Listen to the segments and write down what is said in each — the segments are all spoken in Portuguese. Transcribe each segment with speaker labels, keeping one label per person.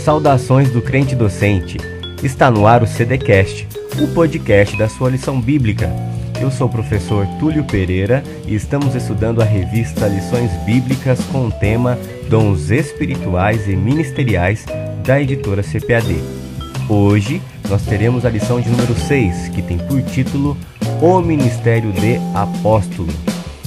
Speaker 1: Saudações do crente docente. Está no ar o CDcast, o podcast da sua lição bíblica. Eu sou o professor Túlio Pereira e estamos estudando a revista Lições Bíblicas com o tema Dons Espirituais e Ministeriais da editora CPAD. Hoje nós teremos a lição de número 6, que tem por título O Ministério de Apóstolo.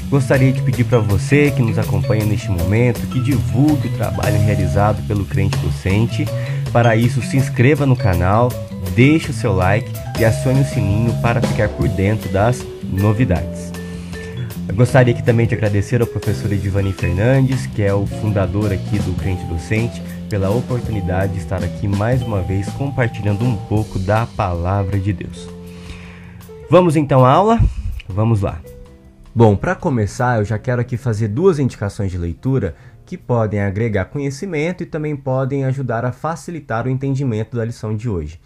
Speaker 1: Gostaria de pedir para você que nos acompanha neste momento que divulgue o trabalho realizado pelo crente docente. Para isso, se inscreva no canal, deixe o seu like e acione o sininho para ficar por dentro das novidades. Eu gostaria aqui também de agradecer ao professor Edivani Fernandes, que é o fundador aqui do Crente Docente, pela oportunidade de estar aqui mais uma vez compartilhando um pouco da Palavra de Deus. Vamos então à aula? Vamos lá. Bom, para começar, eu já quero aqui fazer duas indicações de leitura que podem agregar conhecimento e também podem ajudar a facilitar o entendimento da lição de hoje.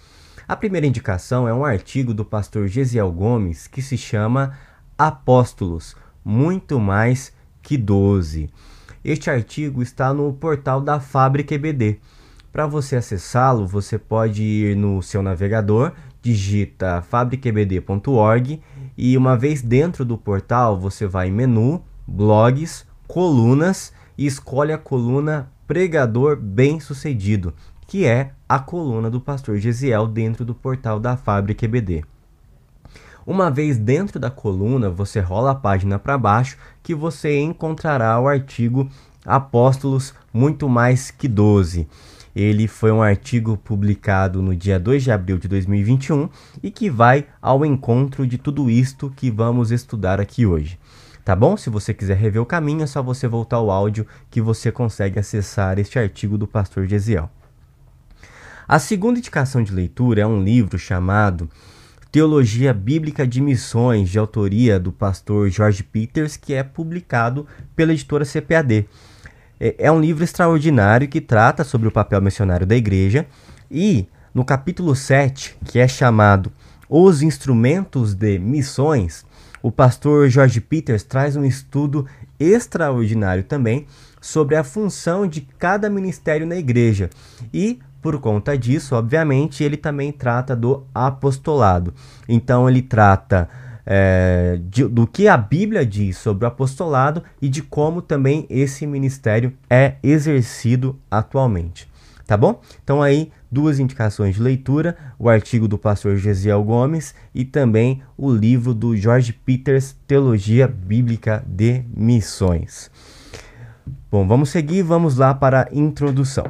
Speaker 1: A primeira indicação é um artigo do pastor Gesiel Gomes que se chama Apóstolos, muito mais que 12. Este artigo está no portal da Fábrica EBD. Para você acessá-lo, você pode ir no seu navegador, digita fabricaebd.org e uma vez dentro do portal você vai em menu, blogs, colunas e escolhe a coluna Pregador Bem-Sucedido, que é a coluna do pastor Gesiel dentro do portal da Fábrica EBD. Uma vez dentro da coluna, você rola a página para baixo que você encontrará o artigo Apóstolos muito mais que 12. Ele foi um artigo publicado no dia 2 de abril de 2021 e que vai ao encontro de tudo isto que vamos estudar aqui hoje. Tá bom? Se você quiser rever o caminho, é só você voltar ao áudio que você consegue acessar este artigo do pastor Gesiel. A segunda indicação de leitura é um livro chamado Teologia Bíblica de Missões, de autoria do pastor Jorge Peters, que é publicado pela editora CPAD. É um livro extraordinário que trata sobre o papel missionário da igreja e no capítulo 7, que é chamado Os Instrumentos de Missões, o pastor Jorge Peters traz um estudo extraordinário também sobre a função de cada ministério na igreja e, por conta disso, obviamente, ele também trata do apostolado. Então ele trata do que a Bíblia diz sobre o apostolado e de como também esse ministério é exercido atualmente. Tá bom? Então aí, duas indicações de leitura, o artigo do pastor Gesiel Gomes e também o livro do Jorge Peters, Teologia Bíblica de Missões. Bom, vamos seguir, vamos lá para a introdução.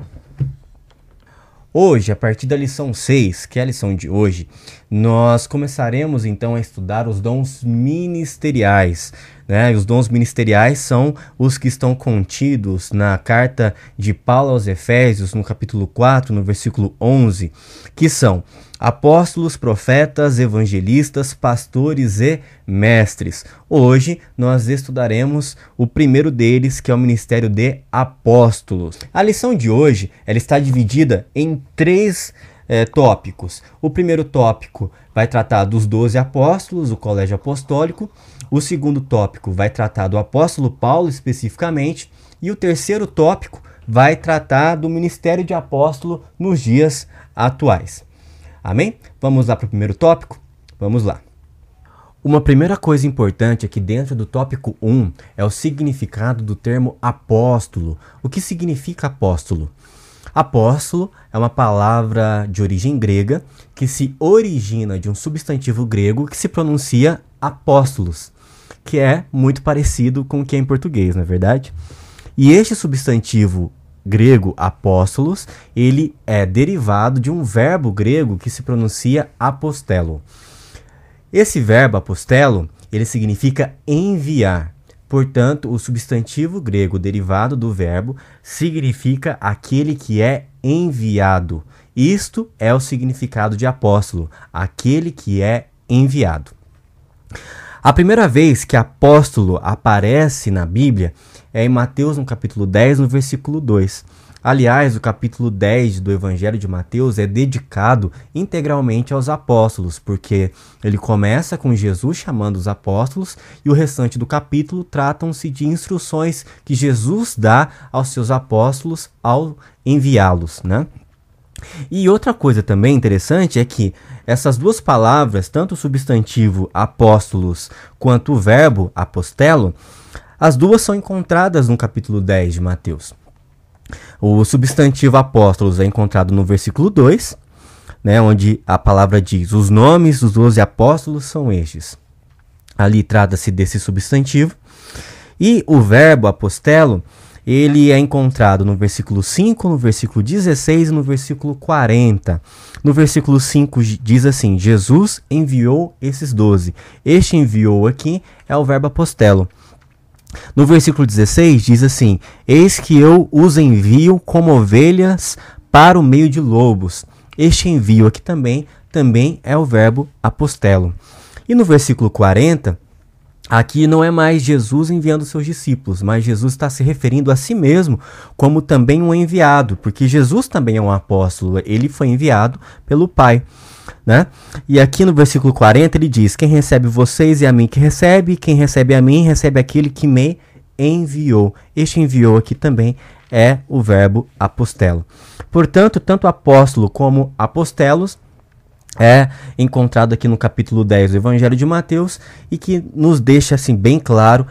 Speaker 1: Hoje, a partir da lição 6, que é a lição de hoje, nós começaremos então a estudar os dons ministeriais. Os dons ministeriais são os que estão contidos na carta de Paulo aos Efésios, no capítulo 4, no versículo 11, que são apóstolos, profetas, evangelistas, pastores e mestres. Hoje nós estudaremos o primeiro deles, que é o ministério de apóstolos. A lição de hoje ela está dividida em três tópicos. O primeiro tópico vai tratar dos 12 apóstolos, o colégio apostólico. O segundo tópico vai tratar do apóstolo Paulo especificamente. E o terceiro tópico vai tratar do ministério de apóstolo nos dias atuais. Amém? Vamos lá para o primeiro tópico? Vamos lá. Uma primeira coisa importante aqui dentro do tópico 1 é o significado do termo apóstolo. O que significa apóstolo? Apóstolo é uma palavra de origem grega que se origina de um substantivo grego que se pronuncia apóstolos, que é muito parecido com o que é em português, não é verdade? E este substantivo grego apóstolos, ele é derivado de um verbo grego que se pronuncia apostelo. Esse verbo apostelo, ele significa enviar. Portanto, o substantivo grego derivado do verbo significa aquele que é enviado. Isto é o significado de apóstolo, aquele que é enviado. A primeira vez que apóstolo aparece na Bíblia é em Mateus, no capítulo 10, no versículo 2. Aliás, o capítulo 10 do Evangelho de Mateus é dedicado integralmente aos apóstolos, porque ele começa com Jesus chamando os apóstolos e o restante do capítulo tratam-se de instruções que Jesus dá aos seus apóstolos ao enviá-los, né? E outra coisa também interessante é que essas duas palavras, tanto o substantivo apóstolos quanto o verbo apostelo, as duas são encontradas no capítulo 10 de Mateus. O substantivo apóstolos é encontrado no versículo 2, né, onde a palavra diz: os nomes dos 12 apóstolos são estes. Ali trata-se desse substantivo. E o verbo apostelo, ele é encontrado no versículo 5, no versículo 16 e no versículo 40. No versículo 5 diz assim: Jesus enviou esses 12. Este enviou aqui é o verbo apostelo. No versículo 16 diz assim: eis que eu os envio como ovelhas para o meio de lobos. Este envio aqui também é o verbo apostelo. E no versículo 40, aqui não é mais Jesus enviando seus discípulos, mas Jesus está se referindo a si mesmo como também um enviado, porque Jesus também é um apóstolo, ele foi enviado pelo Pai, né? E aqui no versículo 40 ele diz: quem recebe vocês é a mim que recebe, quem recebe a mim recebe aquele que me enviou. Este enviou aqui também é o verbo apostelo. Portanto, tanto apóstolo como apostelos é encontrado aqui no capítulo 10 do Evangelho de Mateus, e que nos deixa assim bem claro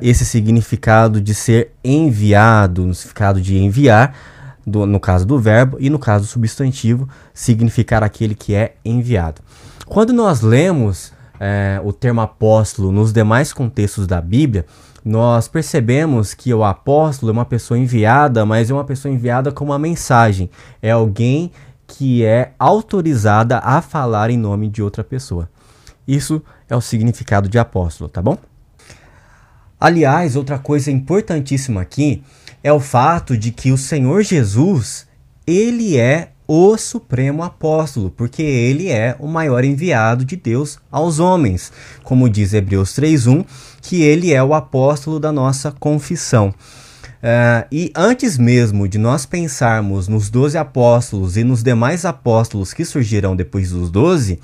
Speaker 1: esse significado de ser enviado, no significado de enviar, no caso do verbo, e no caso do substantivo, significar aquele que é enviado. Quando nós lemos o termo apóstolo nos demais contextos da Bíblia, nós percebemos que o apóstolo é uma pessoa enviada, mas é uma pessoa enviada com uma mensagem. É alguém que é autorizada a falar em nome de outra pessoa. Isso é o significado de apóstolo, tá bom? Aliás, outra coisa importantíssima aqui é o fato de que o Senhor Jesus, ele é o supremo apóstolo, porque ele é o maior enviado de Deus aos homens. Como diz Hebreus 3:1, que ele é o apóstolo da nossa confissão. E antes mesmo de nós pensarmos nos 12 apóstolos e nos demais apóstolos que surgirão depois dos 12,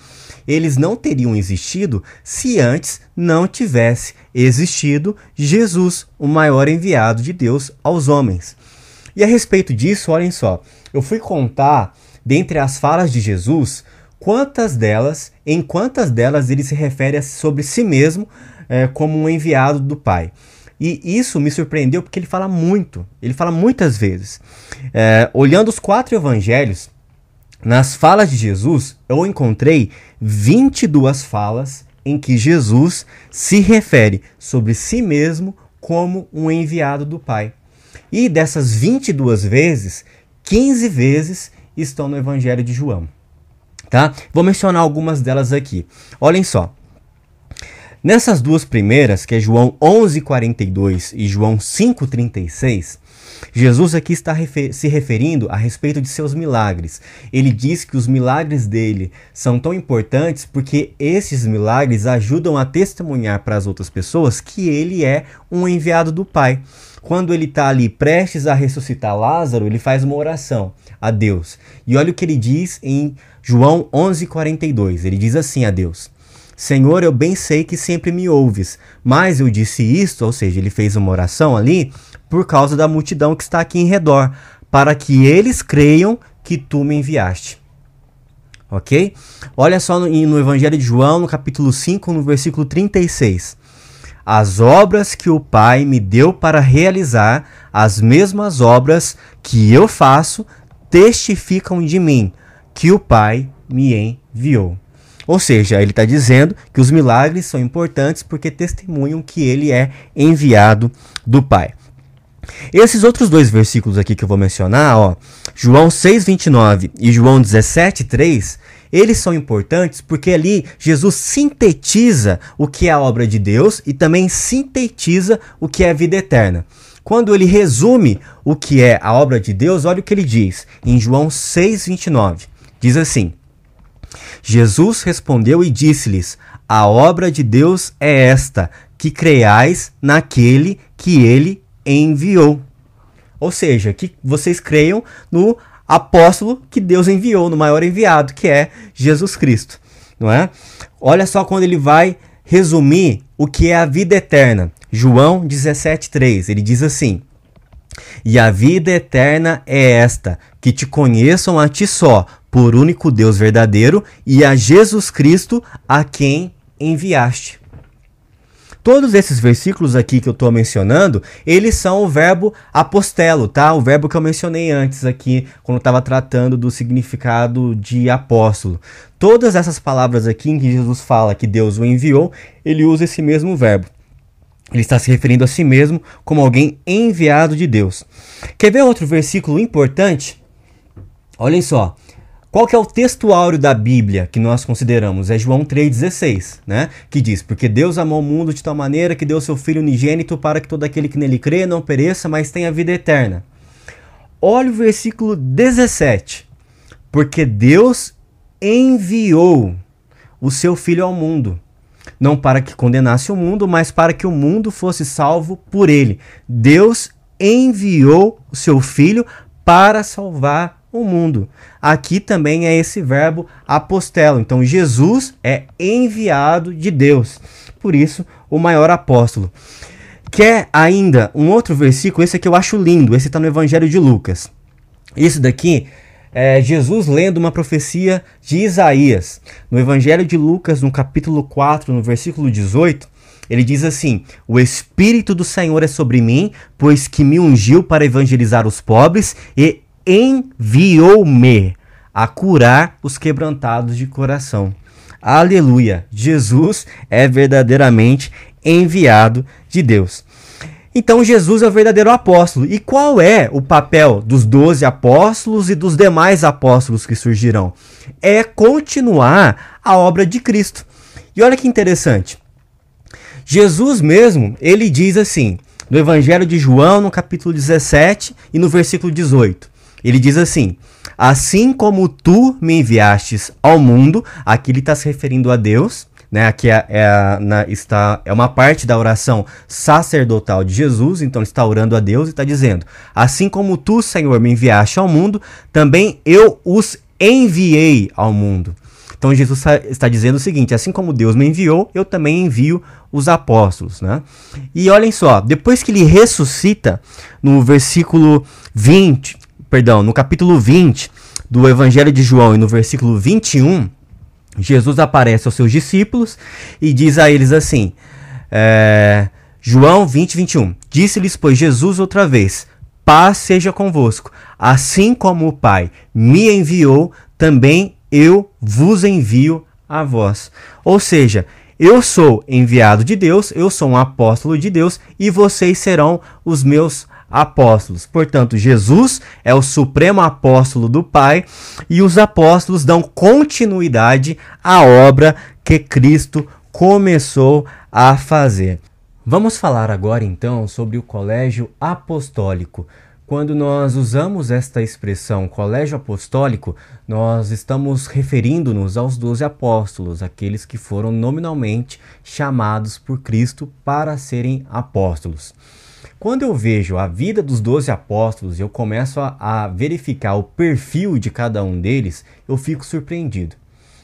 Speaker 1: eles não teriam existido se antes não tivesse existido Jesus, o maior enviado de Deus aos homens. E a respeito disso, olhem só, eu fui contar, dentre as falas de Jesus, em quantas delas ele se refere sobre si mesmo como um enviado do Pai. E isso me surpreendeu porque ele fala muitas vezes. Olhando os 4 evangelhos, nas falas de Jesus, eu encontrei 22 falas em que Jesus se refere sobre si mesmo como um enviado do Pai. E dessas 22 vezes, 15 vezes estão no Evangelho de João. Tá? Vou mencionar algumas delas aqui. Olhem só. Nessas duas primeiras, que é João 11:42 e João 5:36, Jesus aqui está se referindo a respeito de seus milagres. Ele diz que os milagres dele são tão importantes porque esses milagres ajudam a testemunhar para as outras pessoas que ele é um enviado do Pai. Quando ele está ali prestes a ressuscitar Lázaro, ele faz uma oração a Deus. E olha o que ele diz em João 11:42. Ele diz assim a Deus: Senhor, eu bem sei que sempre me ouves, mas eu disse isto, ou seja, ele fez uma oração ali, por causa da multidão que está aqui em redor, para que eles creiam que tu me enviaste. Ok? Olha só no Evangelho de João, no capítulo 5, no versículo 36. As obras que o Pai me deu para realizar, as mesmas obras que eu faço, testificam de mim, que o Pai me enviou. Ou seja, ele está dizendo que os milagres são importantes porque testemunham que ele é enviado do Pai. Esses outros 2 versículos aqui que eu vou mencionar, João 6:29 e João 17:3, eles são importantes porque ali Jesus sintetiza o que é a obra de Deus e também sintetiza o que é a vida eterna. Quando ele resume o que é a obra de Deus, olha o que ele diz em João 6:29. Diz assim: Jesus respondeu e disse-lhes: a obra de Deus é esta, que creiais naquele que ele enviou. Ou seja, que vocês creiam no apóstolo que Deus enviou, no maior enviado, que é Jesus Cristo. Não é? Olha só quando ele vai resumir o que é a vida eterna. João 17:3, ele diz assim: e a vida eterna é esta, que te conheçam a ti só, por único Deus verdadeiro, e a Jesus Cristo, a quem enviaste. Todos esses versículos aqui que eu estou mencionando, eles são o verbo apostelo, tá? O verbo que eu mencionei antes aqui, quando eu estava tratando do significado de apóstolo. Todas essas palavras aqui em que Jesus fala que Deus o enviou, ele usa esse mesmo verbo. Ele está se referindo a si mesmo como alguém enviado de Deus. Quer ver outro versículo importante? Olhem só. Qual que é o texto áureo da Bíblia que nós consideramos? É João 3,16, né? Que diz, porque Deus amou o mundo de tal maneira que deu seu Filho unigênito para que todo aquele que nele crê não pereça, mas tenha vida eterna. Olha o versículo 17. Porque Deus enviou o seu Filho ao mundo, não para que condenasse o mundo, mas para que o mundo fosse salvo por ele. Deus enviou o seu Filho para salvar o mundo. Aqui também é esse verbo apostelo. Então Jesus é enviado de Deus. Por isso, o maior apóstolo. Quer ainda um outro versículo? Esse aqui eu acho lindo. Esse está no Evangelho de Lucas. Isso daqui é Jesus lendo uma profecia de Isaías. No Evangelho de Lucas, no capítulo 4, no versículo 18, ele diz assim: o Espírito do Senhor é sobre mim, pois que me ungiu para evangelizar os pobres e enviou-me a curar os quebrantados de coração. Aleluia! Jesus é verdadeiramente enviado de Deus. Então Jesus é o verdadeiro apóstolo. E qual é o papel dos 12 apóstolos e dos demais apóstolos que surgirão? É continuar a obra de Cristo. E olha que interessante. Jesus mesmo, ele diz assim, no Evangelho de João, no capítulo 17 e no versículo 18. Ele diz assim: assim como tu me enviastes ao mundo, aqui ele está se referindo a Deus, né? Aqui é uma parte da oração sacerdotal de Jesus, então ele está orando a Deus e está dizendo: assim como tu, Senhor, me enviaste ao mundo, também eu os enviei ao mundo. Então Jesus está dizendo o seguinte: assim como Deus me enviou, eu também envio os apóstolos, né? E olhem só, depois que ele ressuscita, no capítulo 20 do Evangelho de João e no versículo 21, Jesus aparece aos seus discípulos e diz a eles assim, João 20, 21, disse-lhes, pois, Jesus outra vez: paz seja convosco, assim como o Pai me enviou, também eu vos envio a vós. Ou seja, eu sou enviado de Deus, eu sou um apóstolo de Deus e vocês serão os meus apóstolos. Portanto, Jesus é o supremo apóstolo do Pai e os apóstolos dão continuidade à obra que Cristo começou a fazer. Vamos falar agora então sobre o colégio apostólico. Quando nós usamos esta expressão colégio apostólico, nós estamos referindo-nos aos 12 apóstolos, aqueles que foram nominalmente chamados por Cristo para serem apóstolos. Quando eu vejo a vida dos 12 apóstolos e eu começo a verificar o perfil de cada um deles, eu fico surpreendido.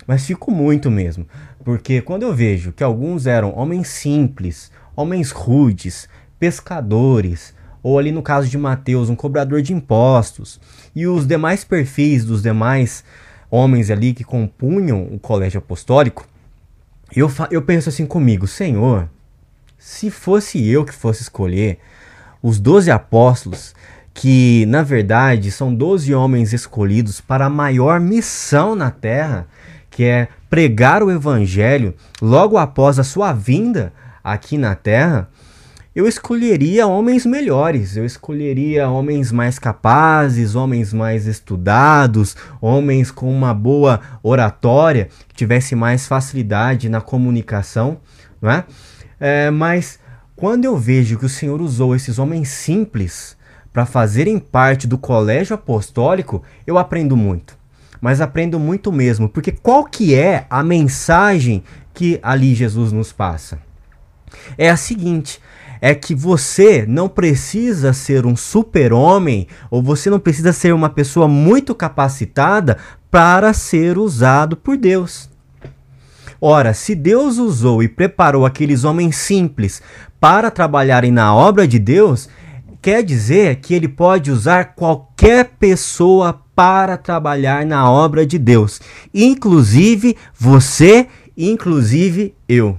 Speaker 1: Mas fico muito mesmo, porque quando eu vejo que alguns eram homens simples, homens rudes, pescadores, ou ali no caso de Mateus, um cobrador de impostos, e os demais perfis dos demais homens ali que compunham o colégio apostólico, eu penso assim comigo: Senhor, se fosse eu que fosse escolher os 12 apóstolos, que na verdade são 12 homens escolhidos para a maior missão na terra, que é pregar o evangelho logo após a sua vinda aqui na terra, eu escolheria homens melhores, eu escolheria homens mais capazes, homens mais estudados, homens com uma boa oratória, que tivesse mais facilidade na comunicação, não é? Mas quando eu vejo que o Senhor usou esses homens simples para fazerem parte do colégio apostólico, eu aprendo muito. Mas aprendo muito mesmo, porque qual que é a mensagem que ali Jesus nos passa? É a seguinte: é que você não precisa ser um super-homem, ou você não precisa ser uma pessoa muito capacitada para ser usado por Deus. Ora, se Deus usou e preparou aqueles homens simples para trabalharem na obra de Deus, quer dizer que ele pode usar qualquer pessoa para trabalhar na obra de Deus. Inclusive você, inclusive eu.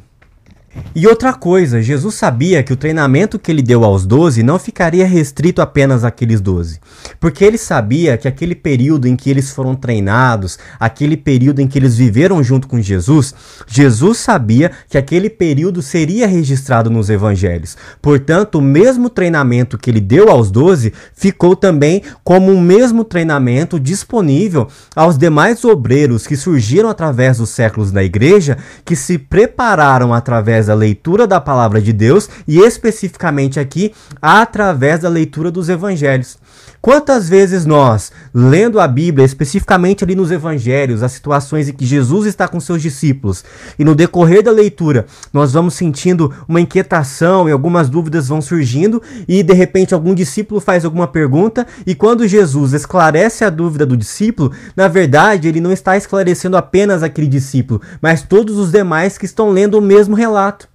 Speaker 1: E outra coisa, Jesus sabia que o treinamento que ele deu aos 12 não ficaria restrito apenas àqueles 12. Porque ele sabia que aquele período em que eles foram treinados, aquele período em que eles viveram junto com Jesus, Jesus sabia que aquele período seria registrado nos evangelhos. Portanto, o mesmo treinamento que ele deu aos 12 ficou também como o mesmo treinamento disponível aos demais obreiros que surgiram através dos séculos da igreja, que se prepararam através da leitura da palavra de Deus e especificamente aqui através da leitura dos evangelhos. Quantas vezes nós, lendo a Bíblia, especificamente ali nos evangelhos, as situações em que Jesus está com seus discípulos, e no decorrer da leitura, nós vamos sentindo uma inquietação e algumas dúvidas vão surgindo, e de repente algum discípulo faz alguma pergunta, e quando Jesus esclarece a dúvida do discípulo, na verdade ele não está esclarecendo apenas aquele discípulo, mas todos os demais que estão lendo o mesmo relato.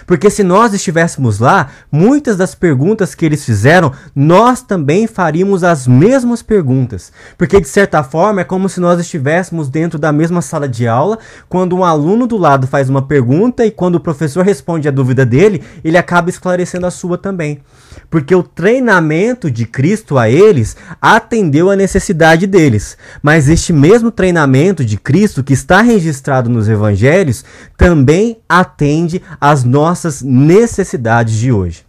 Speaker 1: Porque se nós estivéssemos lá, muitas das perguntas que eles fizeram, nós também faríamos as mesmas perguntas. Porque de certa forma é como se nós estivéssemos dentro da mesma sala de aula, quando um aluno do lado faz uma pergunta e quando o professor responde a dúvida dele, ele acaba esclarecendo a sua também. Porque o treinamento de Cristo a eles atendeu à necessidade deles. Mas este mesmo treinamento de Cristo que está registrado nos evangelhos também atende às nossas necessidades de hoje.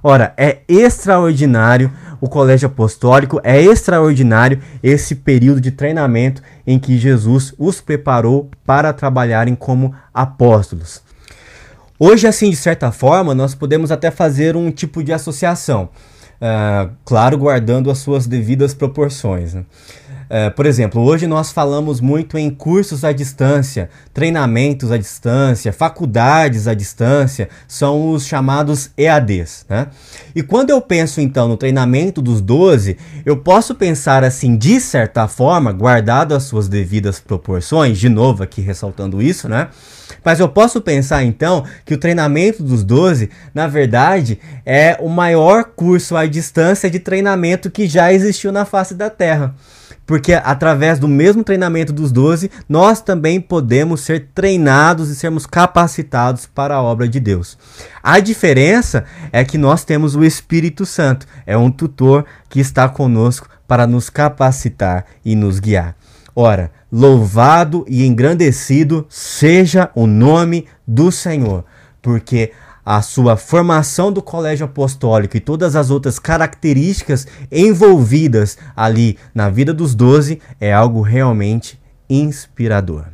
Speaker 1: Ora, é extraordinário o colégio apostólico, é extraordinário esse período de treinamento em que Jesus os preparou para trabalharem como apóstolos. Hoje, assim, de certa forma, nós podemos até fazer um tipo de associação, claro, guardando as suas devidas proporções, né? Por exemplo, hoje nós falamos muito em cursos à distância, treinamentos à distância, faculdades à distância, são os chamados EADs, né? E quando eu penso então no treinamento dos 12, eu posso pensar assim, de certa forma, guardado as suas devidas proporções, de novo aqui ressaltando isso, né? Mas eu posso pensar então que o treinamento dos 12, na verdade, é o maior curso à distância de treinamento que já existiu na face da Terra. Porque através do mesmo treinamento dos 12, nós também podemos ser treinados e sermos capacitados para a obra de Deus. A diferença é que nós temos o Espírito Santo, é um tutor que está conosco para nos capacitar e nos guiar. Ora, louvado e engrandecido seja o nome do Senhor, porque a sua formação do colégio apostólico e todas as outras características envolvidas ali na vida dos 12 é algo realmente inspirador.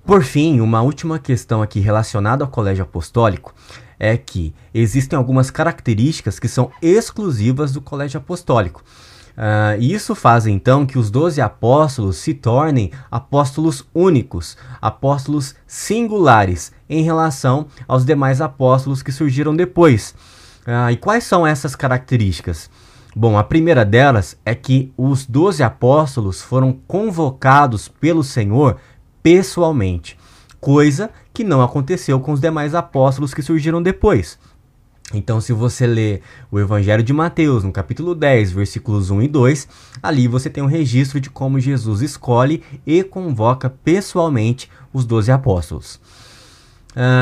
Speaker 1: Por fim, uma última questão aqui relacionada ao colégio apostólico é que existem algumas características que são exclusivas do colégio apostólico. E isso faz então que os 12 apóstolos se tornem apóstolos únicos, apóstolos singulares em relação aos demais apóstolos que surgiram depois. E quais são essas características? Bom, a primeira delas é que os 12 apóstolos foram convocados pelo Senhor pessoalmente, coisa que não aconteceu com os demais apóstolos que surgiram depois. Então, se você ler o Evangelho de Mateus, no capítulo 10, versículos 1 e 2, ali você tem um registro de como Jesus escolhe e convoca pessoalmente os 12 apóstolos.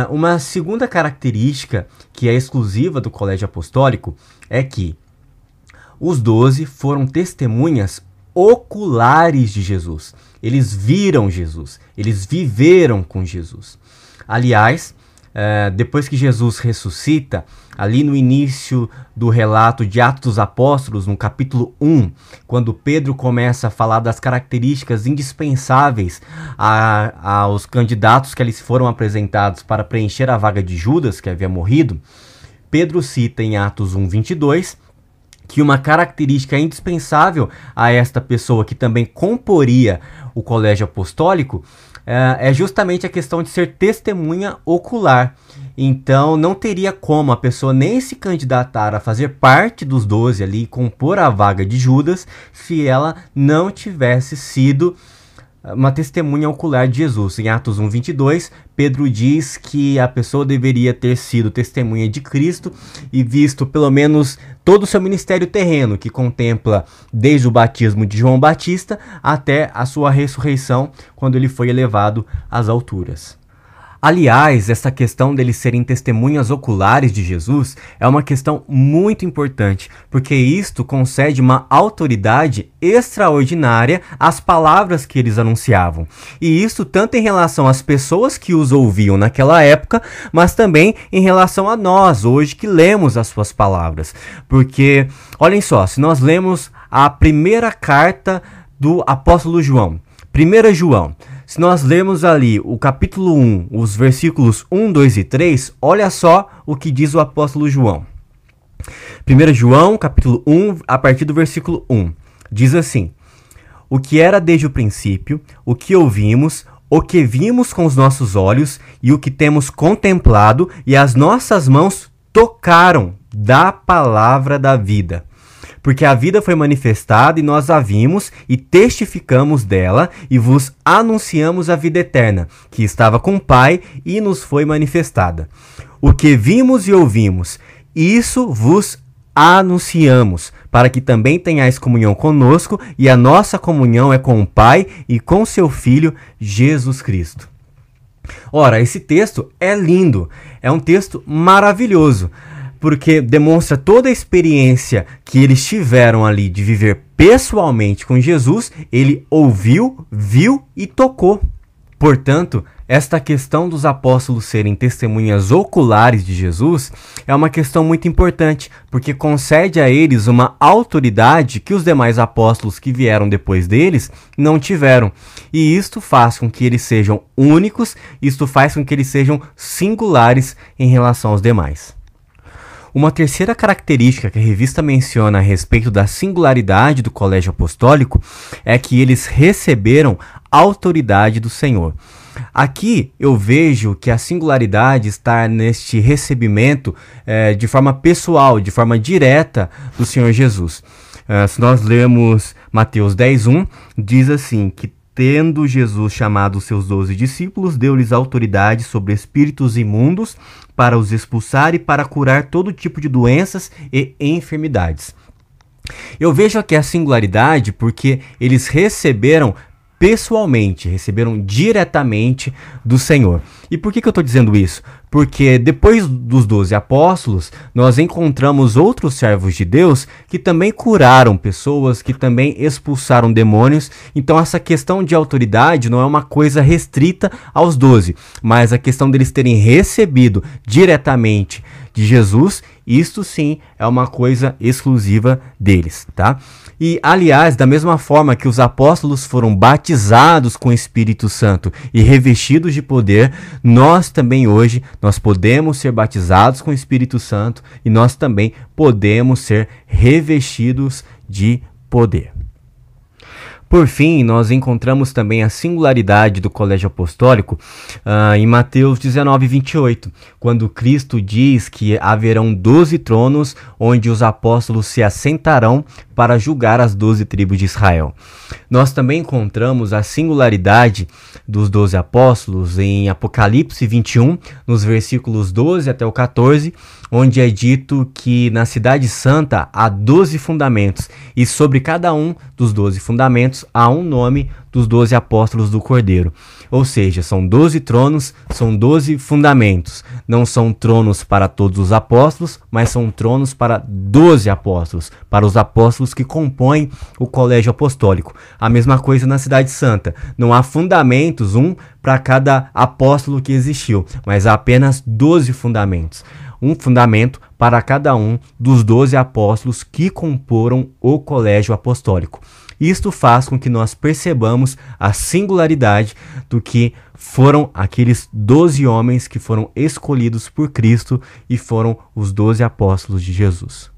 Speaker 1: Uma segunda característica que é exclusiva do colégio apostólico é que os 12 foram testemunhas oculares de Jesus. Eles viram Jesus, eles viveram com Jesus. Aliás, depois que Jesus ressuscita, ali no início do relato de Atos dos Apóstolos, no capítulo 1, quando Pedro começa a falar das características indispensáveis aos candidatos que eles foram apresentados para preencher a vaga de Judas, que havia morrido, Pedro cita em Atos 1:22 que uma característica indispensável a esta pessoa que também comporia o colégio apostólico é justamente a questão de ser testemunha ocular. Então não teria como a pessoa nem se candidatar a fazer parte dos 12 ali, compor a vaga de Judas, se ela não tivesse sido uma testemunha ocular de Jesus. Em Atos 1:22, Pedro diz que a pessoa deveria ter sido testemunha de Cristo e visto pelo menos todo o seu ministério terreno, que contempla desde o batismo de João Batista até a sua ressurreição, quando ele foi elevado às alturas. Aliás, essa questão deles serem testemunhas oculares de Jesus é uma questão muito importante, porque isto concede uma autoridade extraordinária às palavras que eles anunciavam. E isso tanto em relação às pessoas que os ouviam naquela época, mas também em relação a nós, hoje, que lemos as suas palavras. Porque, olhem só, se nós lemos a primeira carta do apóstolo João, 1 João, se nós lermos ali o capítulo 1, os versículos 1, 2 e 3, olha só o que diz o apóstolo João. 1 João, capítulo 1, a partir do versículo 1, diz assim: o que era desde o princípio, o que ouvimos, o que vimos com os nossos olhos e o que temos contemplado e as nossas mãos tocaram da palavra da vida. Porque a vida foi manifestada e nós a vimos e testificamos dela e vos anunciamos a vida eterna, que estava com o Pai e nos foi manifestada. O que vimos e ouvimos, isso vos anunciamos, para que também tenhais comunhão conosco, e a nossa comunhão é com o Pai e com seu Filho, Jesus Cristo. Ora, esse texto é lindo, é um texto maravilhoso, porque demonstra toda a experiência que eles tiveram ali de viver pessoalmente com Jesus. Ele ouviu, viu e tocou. Portanto, esta questão dos apóstolos serem testemunhas oculares de Jesus é uma questão muito importante, porque concede a eles uma autoridade que os demais apóstolos que vieram depois deles não tiveram. E isto faz com que eles sejam únicos, isto faz com que eles sejam singulares em relação aos demais. Uma terceira característica que a revista menciona a respeito da singularidade do colégio apostólico é que eles receberam autoridade do Senhor. Aqui eu vejo que a singularidade está neste recebimento de forma pessoal, de forma direta do Senhor Jesus. Se nós lermos Mateus 10:1, diz assim, que tendo Jesus chamado os seus 12 discípulos, deu-lhes autoridade sobre espíritos imundos para os expulsar e para curar todo tipo de doenças e enfermidades. Eu vejo aqui a singularidade porque eles receberam pessoalmente, receberam diretamente do Senhor. E por que eu estou dizendo isso? Porque depois dos 12 apóstolos, nós encontramos outros servos de Deus que também curaram pessoas, que também expulsaram demônios. Então essa questão de autoridade não é uma coisa restrita aos 12, mas a questão deles terem recebido diretamente de Jesus, isto sim é uma coisa exclusiva deles, tá? E, aliás, da mesma forma que os apóstolos foram batizados com o Espírito Santo e revestidos de poder, nós também hoje, nós podemos ser batizados com o Espírito Santo e nós também podemos ser revestidos de poder. Por fim, nós encontramos também a singularidade do colégio apostólico em Mateus 19:28, quando Cristo diz que haverão 12 tronos onde os apóstolos se assentarão para julgar as 12 tribos de Israel. Nós também encontramos a singularidade dos 12 apóstolos em Apocalipse 21, nos versículos 12 até o 14, onde é dito que na cidade santa há 12 fundamentos, e sobre cada um dos 12 fundamentos há um nome dos 12 apóstolos do Cordeiro. Ou seja, são 12 tronos, são 12 fundamentos. Não são tronos para todos os apóstolos, mas são tronos para 12 apóstolos, para os apóstolos que compõem o colégio apostólico. A mesma coisa na cidade santa. Não há fundamentos, um para cada apóstolo que existiu, mas há apenas 12 fundamentos. Um fundamento para cada um dos 12 apóstolos que comporam o colégio apostólico. Isto faz com que nós percebamos a singularidade do que foram aqueles 12 homens que foram escolhidos por Cristo e foram os 12 apóstolos de Jesus.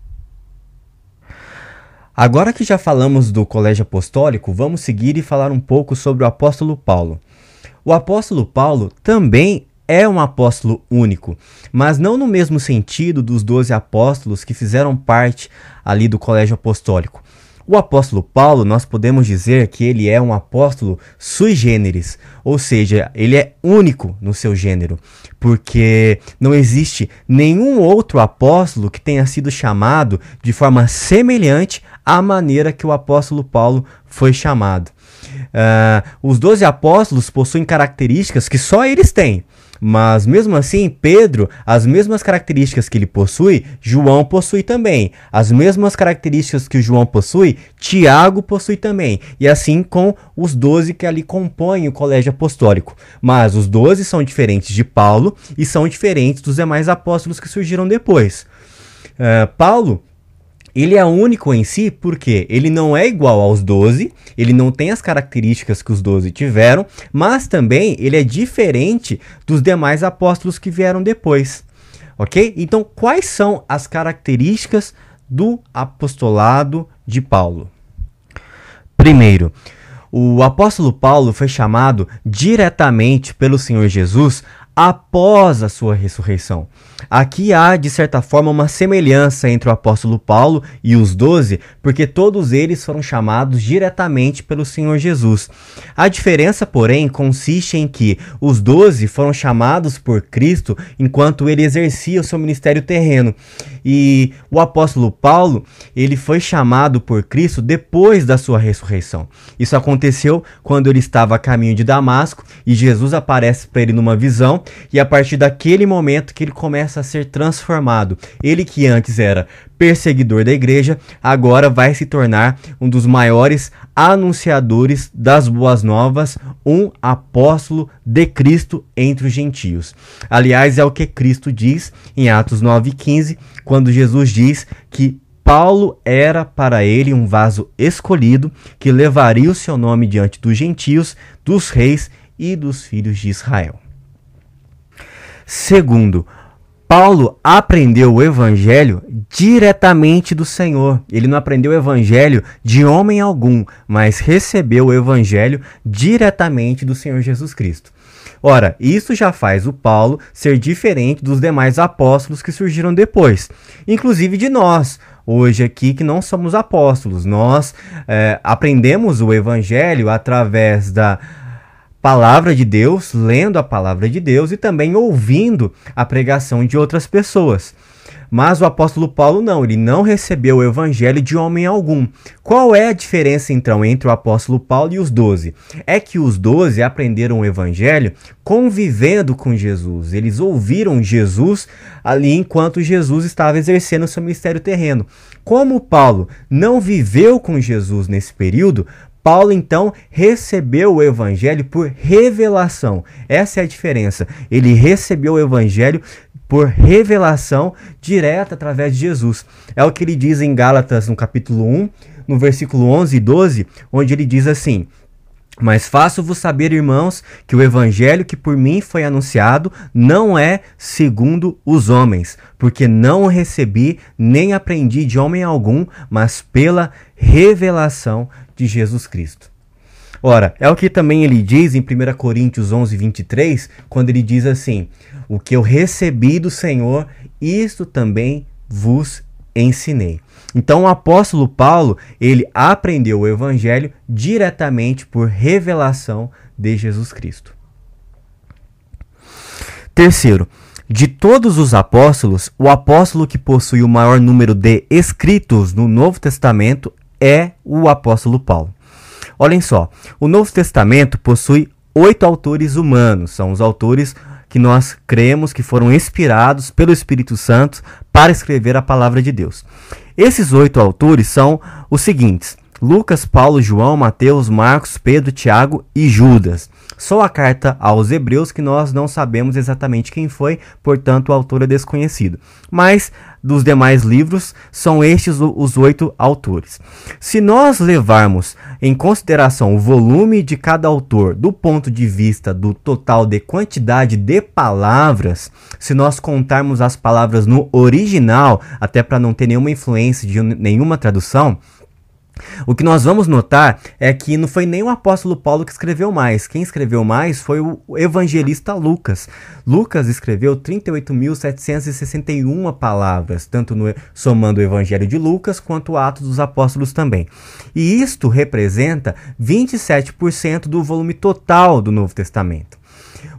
Speaker 1: Agora que já falamos do colégio apostólico, vamos seguir e falar um pouco sobre o apóstolo Paulo. O apóstolo Paulo também é um apóstolo único, mas não no mesmo sentido dos 12 apóstolos que fizeram parte ali do colégio apostólico. O apóstolo Paulo, nós podemos dizer que ele é um apóstolo sui generis, ou seja, ele é único no seu gênero, porque não existe nenhum outro apóstolo que tenha sido chamado de forma semelhante à maneira que o apóstolo Paulo foi chamado. Os 12 apóstolos possuem características que só eles têm. Mas mesmo assim, Pedro, as mesmas características que ele possui, João possui também. As mesmas características que o João possui, Tiago possui também. E assim com os 12 que ali compõem o colégio apostólico. Mas os 12 são diferentes de Paulo e são diferentes dos demais apóstolos que surgiram depois. Paulo, ele é único em si porque ele não é igual aos 12, ele não tem as características que os 12 tiveram, mas também ele é diferente dos demais apóstolos que vieram depois, ok? Então, quais são as características do apostolado de Paulo? Primeiro, o apóstolo Paulo foi chamado diretamente pelo Senhor Jesus após a sua ressurreição. Aqui há, de certa forma, uma semelhança entre o apóstolo Paulo e os 12, porque todos eles foram chamados diretamente pelo Senhor Jesus. A diferença, porém, consiste em que os 12 foram chamados por Cristo enquanto ele exercia o seu ministério terreno. E o apóstolo Paulo, ele foi chamado por Cristo depois da sua ressurreição. Isso aconteceu quando ele estava a caminho de Damasco e Jesus aparece para ele numa visão, e a partir daquele momento que ele começa a ser transformado. Ele que antes era perseguidor da igreja, agora vai se tornar um dos maiores anunciadores das boas novas, um apóstolo de Cristo entre os gentios. Aliás, é o que Cristo diz em Atos 9:15, quando Jesus diz que Paulo era para ele um vaso escolhido que levaria o seu nome diante dos gentios, dos reis e dos filhos de Israel. Segundo, Paulo aprendeu o evangelho diretamente do Senhor. Ele não aprendeu o evangelho de homem algum, mas recebeu o evangelho diretamente do Senhor Jesus Cristo. Ora, isso já faz o Paulo ser diferente dos demais apóstolos que surgiram depois, inclusive de nós. Hoje aqui que não somos apóstolos, nós aprendemos o evangelho através da palavra de Deus, lendo a palavra de Deus e também ouvindo a pregação de outras pessoas. Mas o apóstolo Paulo não, ele não recebeu o evangelho de homem algum. Qual é a diferença então entre o apóstolo Paulo e os 12? É que os 12 aprenderam o evangelho convivendo com Jesus. Eles ouviram Jesus ali enquanto Jesus estava exercendo o seu ministério terreno. Como Paulo não viveu com Jesus nesse período, Paulo, então, recebeu o evangelho por revelação. Essa é a diferença. Ele recebeu o evangelho por revelação direta através de Jesus. É o que ele diz em Gálatas, no capítulo 1, no versículo 11 e 12, onde ele diz assim: "Mas faço-vos saber, irmãos, que o evangelho que por mim foi anunciado não é segundo os homens, porque não o recebi nem aprendi de homem algum, mas pela revelação de Jesus Cristo." Ora, é o que também ele diz em 1 Coríntios 11:23, quando ele diz assim: "O que eu recebi do Senhor, isto também vos ensinei." Então o apóstolo Paulo, ele aprendeu o evangelho diretamente por revelação de Jesus Cristo. Terceiro, de todos os apóstolos, o apóstolo que possui o maior número de escritos no Novo Testamento é o apóstolo Paulo. Olhem só, o Novo Testamento possui 8 autores humanos, são os autores que nós cremos que foram inspirados pelo Espírito Santo para escrever a palavra de Deus. Esses 8 autores são os seguintes: Lucas, Paulo, João, Mateus, Marcos, Pedro, Tiago e Judas. Só a carta aos Hebreus que nós não sabemos exatamente quem foi, portanto o autor é desconhecido. Mas dos demais livros são estes os 8 autores. Se nós levarmos em consideração o volume de cada autor do ponto de vista do total de quantidade de palavras, se nós contarmos as palavras no original, até para não ter nenhuma influência de nenhuma tradução, O que nós vamos notar é que não foi nem o apóstolo Paulo que escreveu mais. Quem escreveu mais foi o evangelista Lucas. Lucas escreveu 38.761 palavras, tanto somando o evangelho de Lucas quanto o Atos dos Apóstolos também. E isto representa 27% do volume total do Novo Testamento.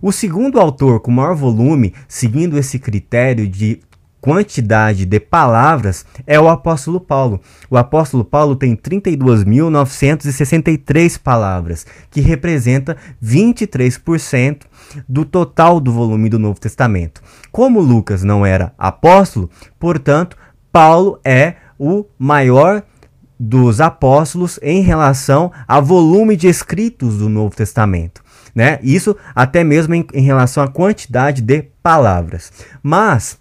Speaker 1: O segundo autor com maior volume, seguindo esse critério de quantidade de palavras, é o apóstolo Paulo. O apóstolo Paulo tem 32.963 palavras, que representa 23% do total do volume do Novo Testamento. Como Lucas não era apóstolo, portanto, Paulo é o maior dos apóstolos em relação a volume de escritos do Novo Testamento, né? Isso até mesmo em relação à quantidade de palavras. Mas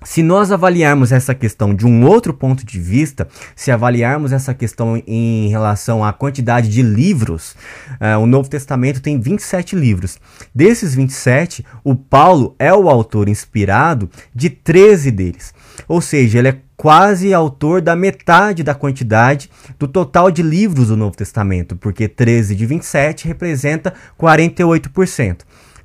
Speaker 1: se nós avaliarmos essa questão de um outro ponto de vista, se avaliarmos essa questão em relação à quantidade de livros, o Novo Testamento tem 27 livros. Desses 27, o Paulo é o autor inspirado de 13 deles. Ou seja, ele é quase autor da metade da quantidade do total de livros do Novo Testamento, porque 13 de 27 representa 48%.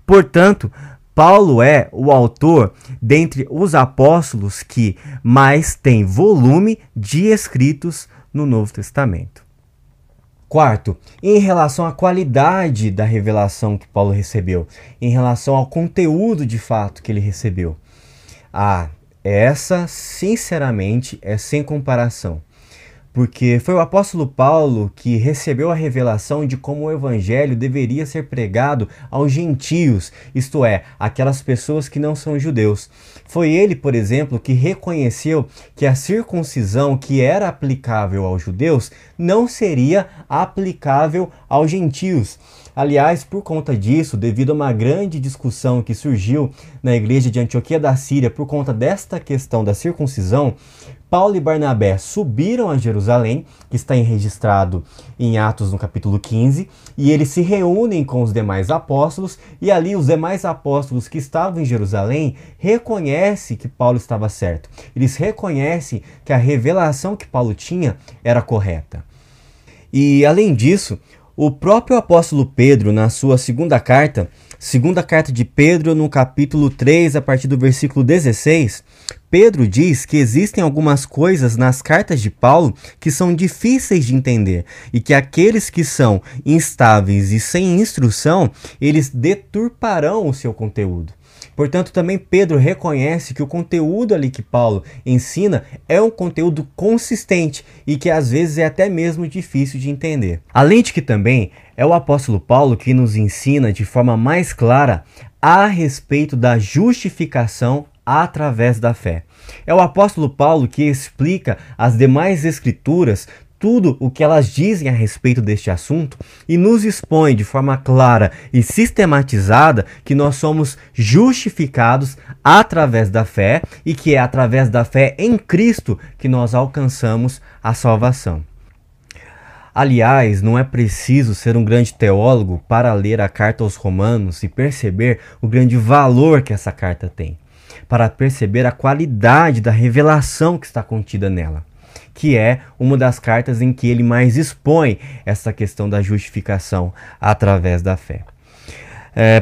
Speaker 1: Portanto, Paulo é o autor dentre os apóstolos que mais tem volume de escritos no Novo Testamento. Quarto, em relação à qualidade da revelação que Paulo recebeu, em relação ao conteúdo de fato que ele recebeu. Essa, sinceramente, é sem comparação. Porque foi o apóstolo Paulo que recebeu a revelação de como o evangelho deveria ser pregado aos gentios, isto é, aquelas pessoas que não são judeus. Foi ele, por exemplo, que reconheceu que a circuncisão que era aplicável aos judeus não seria aplicável aos gentios. Aliás, por conta disso, devido a uma grande discussão que surgiu na igreja de Antioquia da Síria por conta desta questão da circuncisão, Paulo e Barnabé subiram a Jerusalém, que está registrado em Atos no capítulo 15, e eles se reúnem com os demais apóstolos, e ali os demais apóstolos que estavam em Jerusalém reconhecem que Paulo estava certo. Eles reconhecem que a revelação que Paulo tinha era correta. E além disso, o próprio apóstolo Pedro, na sua segunda carta de Pedro, no capítulo 3, a partir do versículo 16, Pedro diz que existem algumas coisas nas cartas de Paulo que são difíceis de entender e que aqueles que são instáveis e sem instrução, eles deturparão o seu conteúdo. Portanto, também Pedro reconhece que o conteúdo ali que Paulo ensina é um conteúdo consistente e que às vezes é até mesmo difícil de entender. Além de que também é o apóstolo Paulo que nos ensina de forma mais clara a respeito da justificação através da fé. É o apóstolo Paulo que explica as demais escrituras, tudo o que elas dizem a respeito deste assunto e nos expõe de forma clara e sistematizada que nós somos justificados através da fé e que é através da fé em Cristo que nós alcançamos a salvação. Aliás, não é preciso ser um grande teólogo para ler a carta aos Romanos e perceber o grande valor que essa carta tem, para perceber a qualidade da revelação que está contida nela, que é uma das cartas em que ele mais expõe essa questão da justificação através da fé.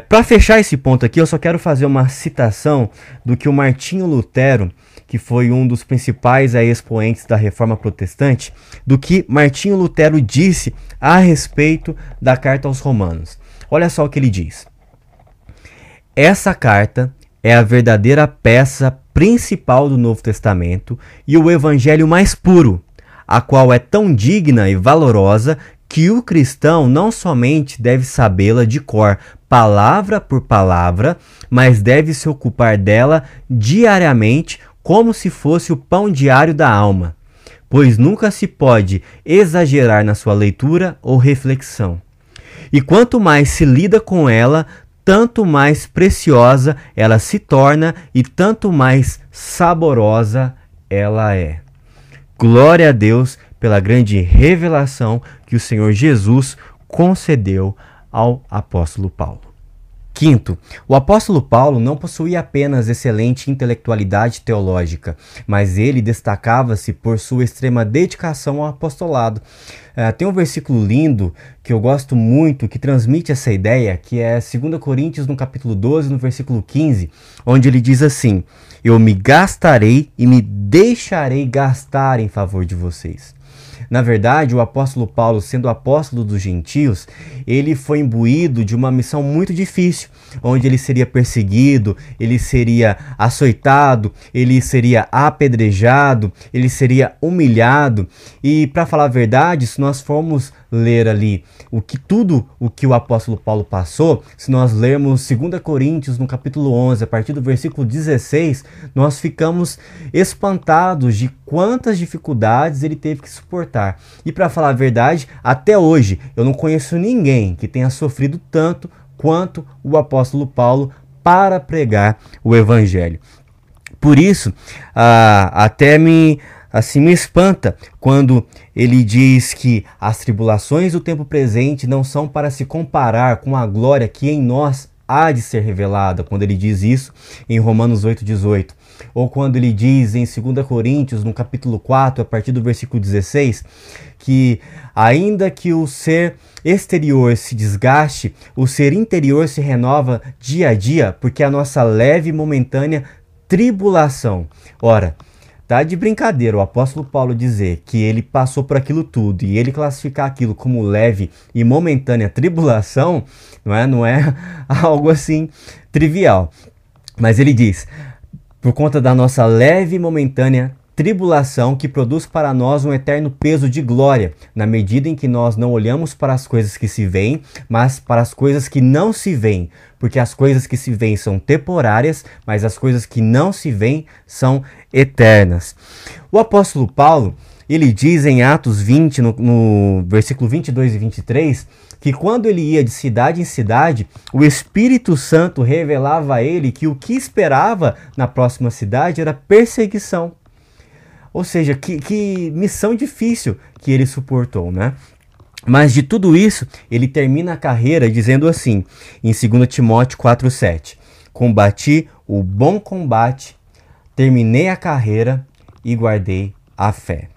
Speaker 1: Para fechar esse ponto aqui, eu só quero fazer uma citação do que o Martinho Lutero, que foi um dos principais expoentes da Reforma Protestante, do que Martinho Lutero disse a respeito da carta aos Romanos. Olha só o que ele diz. Essa carta é a verdadeira peça principal do Novo Testamento e o evangelho mais puro, a qual é tão digna e valorosa que o cristão não somente deve sabê-la de cor, palavra por palavra, mas deve se ocupar dela diariamente como se fosse o pão diário da alma, pois nunca se pode exagerar na sua leitura ou reflexão. E quanto mais se lida com ela, tanto mais preciosa ela se torna e tanto mais saborosa ela é. Glória a Deus pela grande revelação que o Senhor Jesus concedeu ao apóstolo Paulo. Quinto, o apóstolo Paulo não possuía apenas excelente intelectualidade teológica, mas ele destacava-se por sua extrema dedicação ao apostolado. Tem um versículo lindo que eu gosto muito, que transmite essa ideia, que é 2 Coríntios, no capítulo 12, no versículo 15, onde ele diz assim: eu me gastarei e me deixarei gastar em favor de vocês. Na verdade, o apóstolo Paulo, sendo apóstolo dos gentios, ele foi imbuído de uma missão muito difícil, onde ele seria perseguido, ele seria açoitado, ele seria apedrejado, ele seria humilhado. E, para falar a verdade, se nós formos ler ali tudo o que o apóstolo Paulo passou, se nós lermos 2 Coríntios no capítulo 11, a partir do versículo 16, nós ficamos espantados de quantas dificuldades ele teve que suportar. E, para falar a verdade, até hoje eu não conheço ninguém que tenha sofrido tanto quanto o apóstolo Paulo para pregar o evangelho. Por isso, até me espanta quando ele diz que as tribulações do tempo presente não são para se comparar com a glória que em nós há de ser revelada, quando ele diz isso em Romanos 8,18. Ou quando ele diz em 2 Coríntios, no capítulo 4, a partir do versículo 16, que ainda que o ser exterior se desgaste, o ser interior se renova dia a dia, porque a nossa leve e momentânea tribulação. Ora, tá de brincadeira o apóstolo Paulo dizer que ele passou por aquilo tudo e ele classificar aquilo como leve e momentânea tribulação, não é algo assim trivial. Mas ele diz: por conta da nossa leve e momentânea tribulação que produz para nós um eterno peso de glória, na medida em que nós não olhamos para as coisas que se veem, mas para as coisas que não se veem, porque as coisas que se veem são temporárias, mas as coisas que não se veem são eternas. O apóstolo Paulo, ele diz em Atos 20, no versículo 22 e 23, que quando ele ia de cidade em cidade, o Espírito Santo revelava a ele que o que esperava na próxima cidade era perseguição. Ou seja, que missão difícil que ele suportou, né? Mas de tudo isso, ele termina a carreira dizendo assim, em 2 Timóteo 4,7: combati o bom combate, terminei a carreira e guardei a fé.